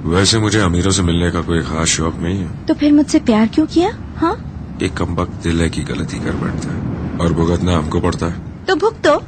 वैसे मुझे अमीरों से मिलने का कोई खास शौक नहीं है। तो फिर मुझसे प्यार क्यों किया? हाँ, एक कमबख्त दिल है की गलती कर बैठता है और भुगतना हमको पड़ता है। तो भुगतो।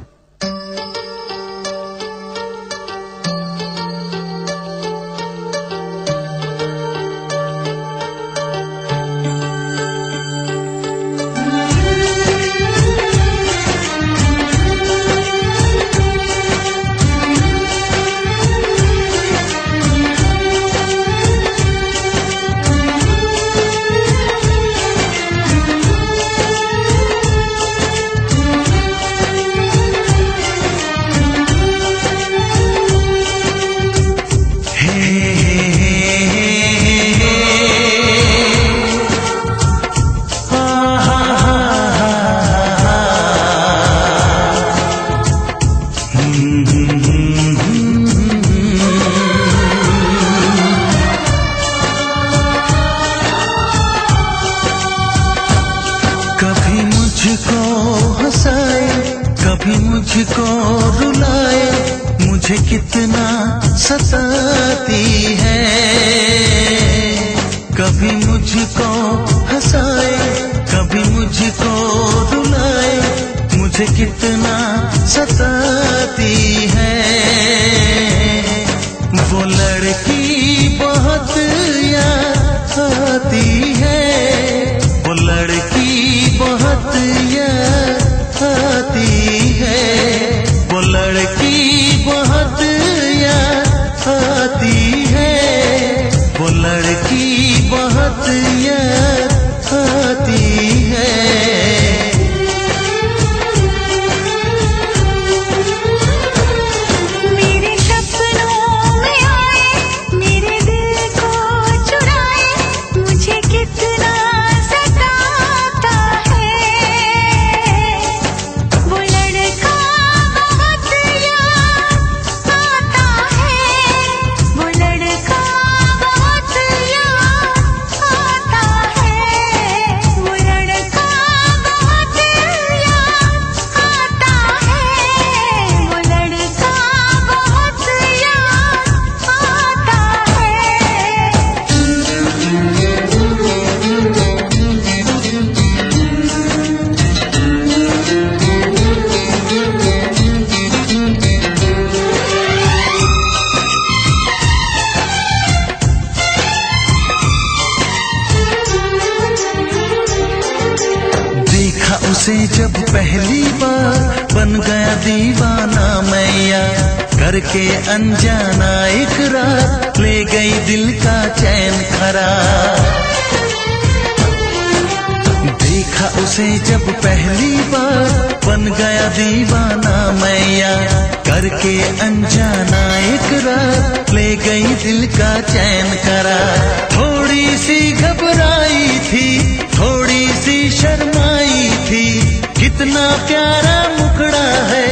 कभी मुझको हंसाए, कभी मुझको रुलाए, मुझे कितना सताती है। कभी मुझको हंसाए, कभी मुझको रुलाए, मुझे कितना सताती है। वो लड़की बहुत याद आती है, वो लड़की बहुत याद आती है, वो लड़की बहुत याद आती है, वो लड़की बहुत याद आती है। मेरे सपनों में आए, मेरे दिल को चुराए, मुझे कितना सताता है। वो लड़का बहुत याद आता है, वो लड़का बहुत याद आता है, वो लड़का बहुत याद आता है, वो लड़का बहुत याद आता देखा उसे जब पहली बार, बन गया दीवाना मैया, करके अनजाना इकरार, ले गई दिल का चैन करार। देखा उसे जब पहली बार, बन गया दीवाना मैया, करके अनजाना इकरार, ले गई दिल का चैन करार। थोड़ी सी घबराई थी, थोड़ी सी शर्माई थी, कितना प्यारा मुखड़ा है,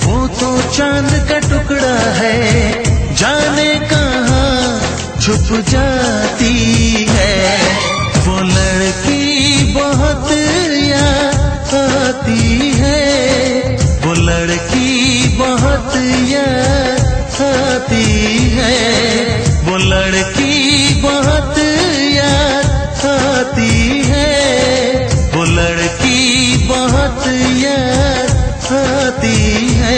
वो तो चांद का टुकड़ा है, जाने कहाँ छुप जाती है। वो लड़की बहुत याद आती है, वो लड़की बहुत याद आती है, वो लड़की बहुत याद आती है, वो लड़की बहुत याद आती है।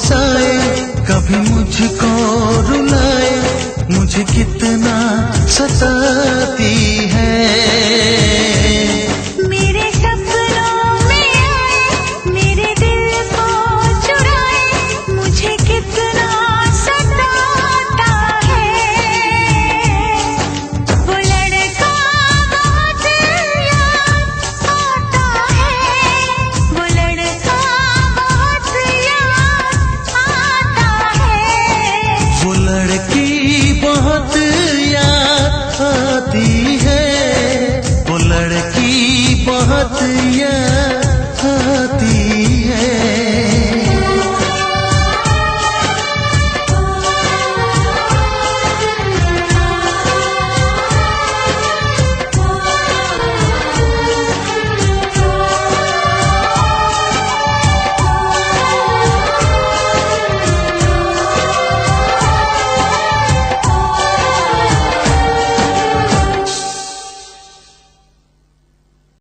हंसाए, कभी मुझको रुलाए, मुझे कितना सताती है।